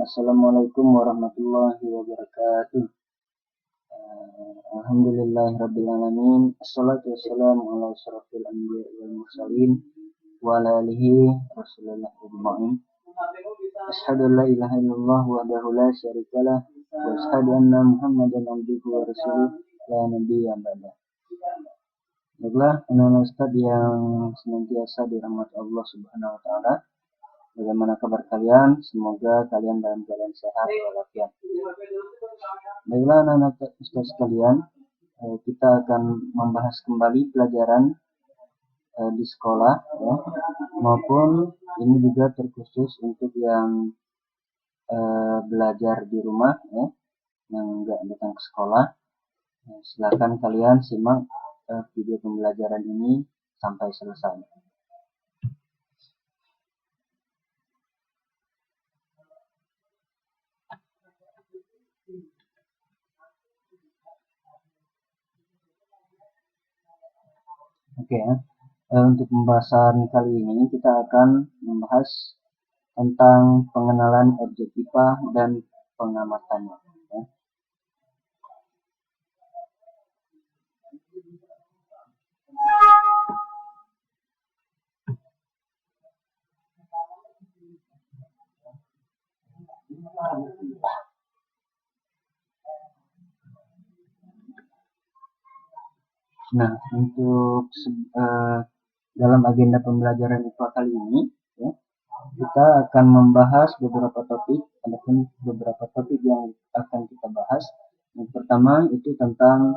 Assalamualaikum warahmatullahi wabarakatuh. Alhamdulillahirabbil alamin. Assalatu wassalamu ala asyrafil anbiya'i wal mursalin wa ala alihi rasulillah ajma'in. Asyhadu an la ilaha illallah wahdahu la syarikalah wa asyhadu anna Muhammadan abduhu wa rasuluh la nabiyya ba'da. Baiklah, anak-anak Ustaz yang senantiasa dirahmati Allah Subhanahu wa taala. Bagaimana kabar kalian? Semoga kalian dalam keadaan sehat walafiat. Baiklah anak-anak Ustaz sekalian, kita akan membahas kembali pelajaran di sekolah ya, maupun ini juga terkhusus untuk yang belajar di rumah ya, yang enggak datang ke sekolah. Silakan kalian simak video pembelajaran ini sampai selesai. Oke, untuk pembahasan kali ini kita akan membahas tentang pengenalan objek IPA dan pengamatannya. Ya. Nah, untuk dalam agenda pembelajaran IPA kali ini, ya, kita akan membahas beberapa topik, adapun beberapa topik yang akan kita bahas. Yang pertama itu tentang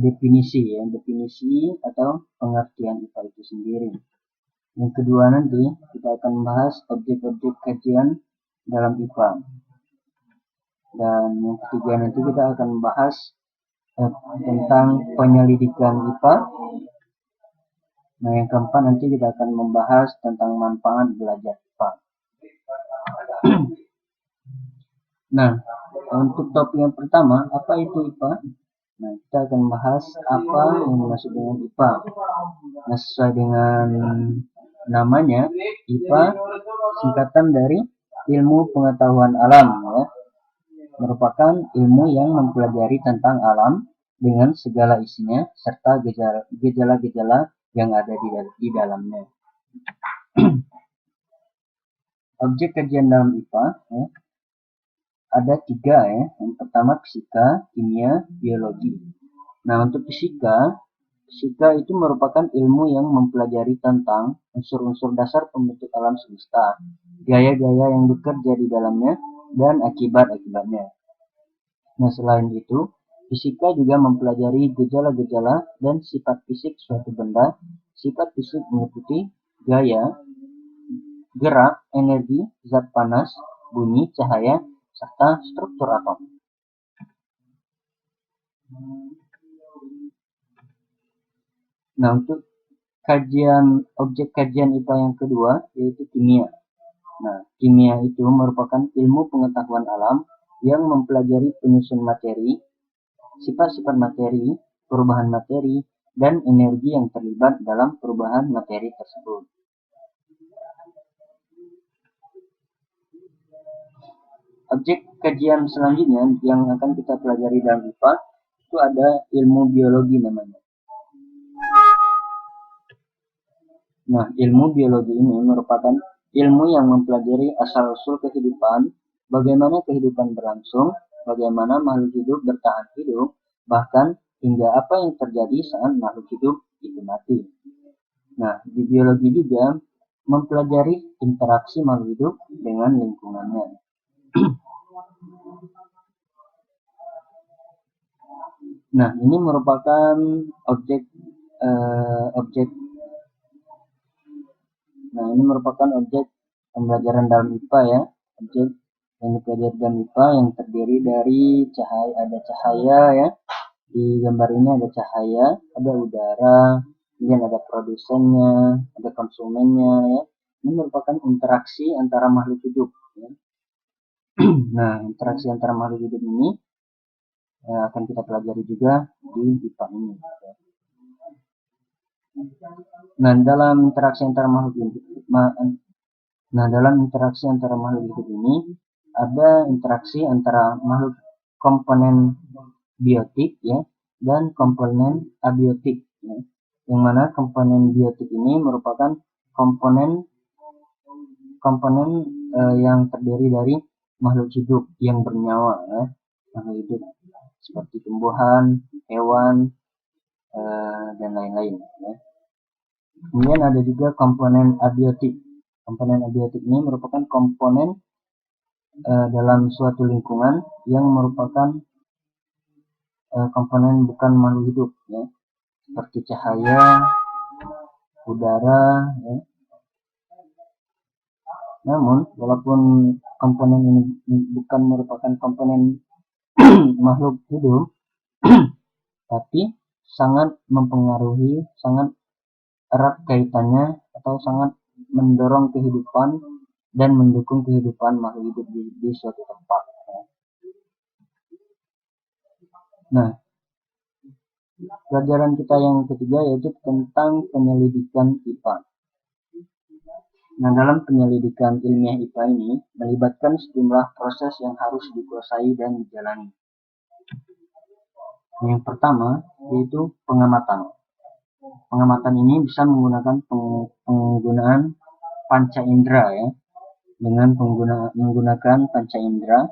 definisi, ya, definisi atau pengertian IPA itu sendiri. Yang kedua nanti kita akan membahas objek-objek kajian dalam IPA. Dan yang ketiga nanti kita akan membahas tentang penyelidikan IPA. Nah, yang keempat nanti kita akan membahas tentang manfaat belajar IPA. Nah, untuk topik yang pertama, apa itu IPA? Nah, kita akan membahas apa yang dimaksud dengan IPA. Nah, sesuai dengan namanya, IPA singkatan dari ilmu pengetahuan alam, ya. Merupakan ilmu yang mempelajari tentang alam dengan segala isinya serta gejala-gejala yang ada di dalamnya. Objek kajian dalam IPA ya, ada tiga ya. Yang pertama fisika, kimia, biologi. Nah, untuk fisika itu merupakan ilmu yang mempelajari tentang unsur-unsur dasar pembentuk alam semesta, gaya-gaya yang bekerja di dalamnya, dan akibat-akibatnya. Nah, selain itu, fisika juga mempelajari gejala-gejala dan sifat fisik suatu benda. Sifat fisik meliputi gaya, gerak, energi, zat panas, bunyi, cahaya, serta struktur atom. Nah, untuk objek kajian IPA yang kedua yaitu kimia. Nah, kimia itu merupakan ilmu pengetahuan alam yang mempelajari penyusun materi, sifat-sifat materi, perubahan materi, dan energi yang terlibat dalam perubahan materi tersebut. Objek kajian selanjutnya yang akan kita pelajari dalam IPA itu ada ilmu biologi namanya. Nah, ilmu biologi ini merupakan ilmu yang mempelajari asal-usul kehidupan, bagaimana kehidupan berlangsung, bagaimana makhluk hidup bertahan hidup, bahkan hingga apa yang terjadi saat makhluk hidup itu mati. Nah, di biologi juga mempelajari interaksi makhluk hidup dengan lingkungannya. Nah, ini merupakan objek pembelajaran dalam IPA ya. Objek yang dipelajari dalam IPA yang terdiri dari cahaya, ada cahaya ya. Di gambar ini ada cahaya, ada udara, kemudian ada produsennya, ada konsumennya ya. Ini merupakan interaksi antara makhluk hidup ya. Nah, interaksi antara makhluk hidup ini akan kita pelajari juga di IPA ini. Nah, dalam interaksi antara makhluk hidup ini ada interaksi antara makhluk komponen biotik ya dan komponen abiotik ya. Yang mana komponen biotik ini merupakan komponen yang terdiri dari makhluk hidup yang bernyawa ya. Makhluk hidup seperti tumbuhan, hewan, dan lain-lain ya. Kemudian ada juga komponen abiotik. Komponen abiotik ini merupakan komponen dalam suatu lingkungan yang merupakan komponen bukan makhluk hidup ya, seperti cahaya, udara ya. Namun walaupun komponen ini bukan merupakan komponen makhluk hidup tapi sangat mempengaruhi, sangat erat kaitannya atau sangat mendorong kehidupan dan mendukung kehidupan makhluk hidup di suatu tempat. Nah, pelajaran kita yang ketiga yaitu tentang penyelidikan IPA. Nah, dalam penyelidikan ilmiah IPA ini melibatkan sejumlah proses yang harus dikuasai dan dijalani. Yang pertama yaitu pengamatan. Pengamatan ini bisa menggunakan penggunaan panca indera ya. Dengan menggunakan panca indera,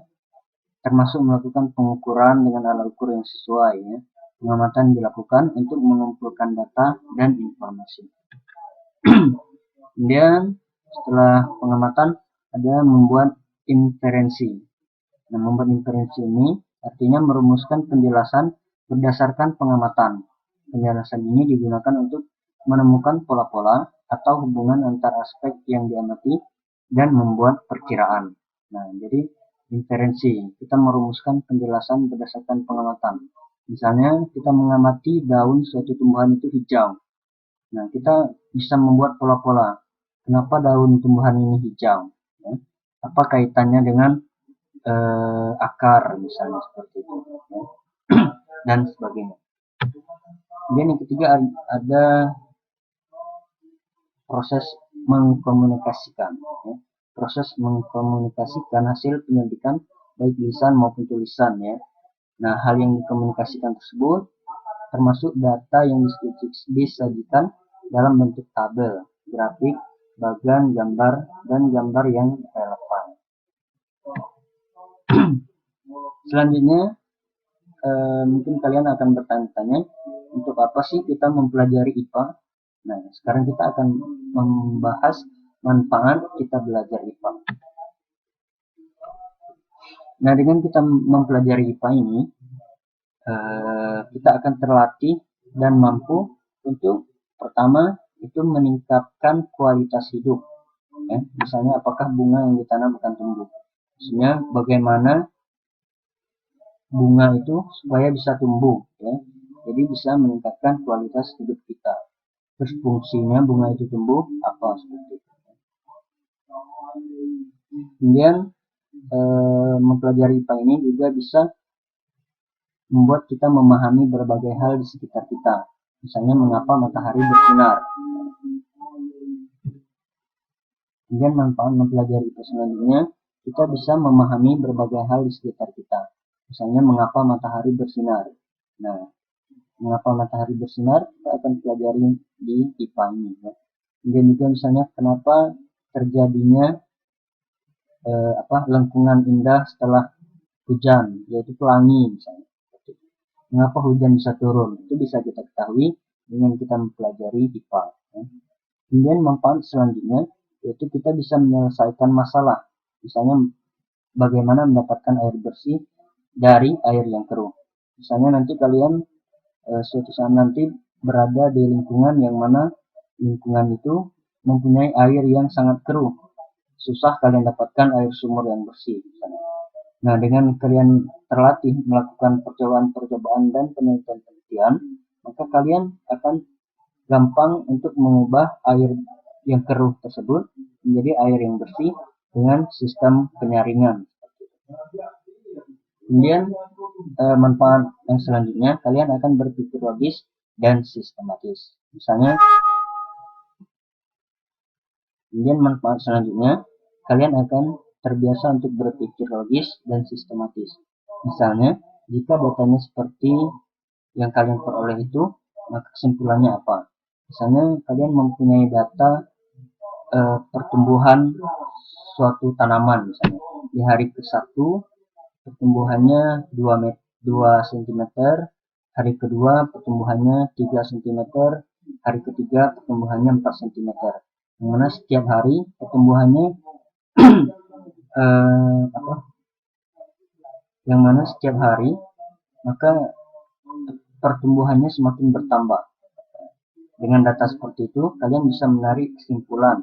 termasuk melakukan pengukuran dengan alat ukur yang sesuai ya. Pengamatan dilakukan untuk mengumpulkan data dan informasi. Kemudian setelah pengamatan ada membuat inferensi. Nah, membuat inferensi ini artinya merumuskan penjelasan berdasarkan pengamatan. Penjelasan ini digunakan untuk menemukan pola-pola atau hubungan antar aspek yang diamati dan membuat perkiraan. Nah, jadi inferensi, kita merumuskan penjelasan berdasarkan pengamatan. Misalnya kita mengamati daun suatu tumbuhan itu hijau. Nah, kita bisa membuat pola-pola. Kenapa daun tumbuhan ini hijau? Ya. Apa kaitannya dengan akar misalnya seperti itu ya. Dan sebagainya. Kemudian yang ketiga ada proses mengkomunikasikan ya. Proses mengkomunikasikan hasil penyelidikan baik lisan maupun tulisan ya. Nah, hal yang dikomunikasikan tersebut termasuk data yang disajikan dalam bentuk tabel, grafik, bagan, gambar, dan gambar yang relevan. Selanjutnya mungkin kalian akan bertanya-tanya, untuk apa sih kita mempelajari IPA? Nah, sekarang kita akan membahas manfaat kita belajar IPA. Nah, dengan kita mempelajari IPA ini, kita akan terlatih dan mampu untuk pertama itu meningkatkan kualitas hidup. Ya. Misalnya apakah bunga yang ditanam akan tumbuh. Maksudnya bagaimana bunga itu supaya bisa tumbuh. Ya. Jadi bisa meningkatkan kualitas hidup kita. Terus fungsinya bunga itu tumbuh apa seperti itu. Kemudian mempelajari IPA ini juga bisa membuat kita memahami berbagai hal di sekitar kita. Misalnya mengapa matahari bersinar. Kemudian manfaat mempelajari IPA selanjutnya, kita bisa memahami berbagai hal di sekitar kita. Misalnya mengapa matahari bersinar. Nah, mengapa matahari bersinar kita akan pelajari di IPA ini. Ya. Kemudian juga misalnya kenapa terjadinya lengkungan indah setelah hujan, yaitu pelangi misalnya. Mengapa hujan bisa turun? Itu bisa kita ketahui dengan kita mempelajari IPA. Ya. Kemudian manfaat selanjutnya yaitu kita bisa menyelesaikan masalah. Misalnya bagaimana mendapatkan air bersih dari air yang keruh. Misalnya nanti kalian suatu saat nanti berada di lingkungan yang mana lingkungan itu mempunyai air yang sangat keruh. Susah kalian dapatkan air sumur yang bersih. Misalnya. Nah, dengan kalian terlatih melakukan percobaan-percobaan dan penelitian-penelitian, maka kalian akan gampang untuk mengubah air yang keruh tersebut menjadi air yang bersih dengan sistem penyaringan. Kemudian manfaat yang selanjutnya, kalian akan berpikir logis dan sistematis. Misalnya, kemudian manfaat selanjutnya, kalian akan terbiasa untuk berpikir logis dan sistematis. Misalnya, jika datanya seperti yang kalian peroleh itu, maka kesimpulannya apa? Misalnya kalian mempunyai data pertumbuhan suatu tanaman, misalnya di hari ke-1 pertumbuhannya 2 cm, hari kedua pertumbuhannya 3 cm, hari ketiga pertumbuhannya 4 cm. Yang mana setiap hari pertumbuhannya yang mana setiap hari maka pertumbuhannya semakin bertambah. Dengan data seperti itu, kalian bisa menarik kesimpulan.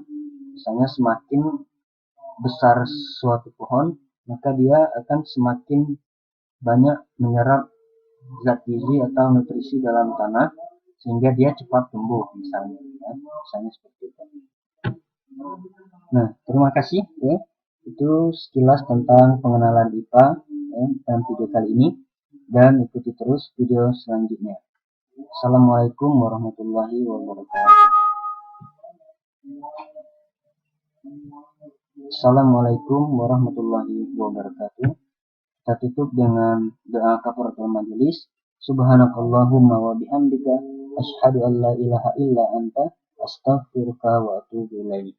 Misalnya semakin besar suatu pohon, maka dia akan semakin banyak menyerap zat gizi atau nutrisi dalam tanah, sehingga dia cepat tumbuh, misalnya. Ya, misalnya seperti itu. Nah, terima kasih. Ya. Itu sekilas tentang pengenalan IPA dalam video kali ini, dan ikuti terus video selanjutnya. Assalamualaikum warahmatullahi wabarakatuh. Assalamualaikum warahmatullahi wabarakatuh. Kita tutup dengan doa kafaratul majelis. Subhanakallahumma wa bihamdika asyhadu an la ilaha illa anta astaghfiruka wa atubu ilaik.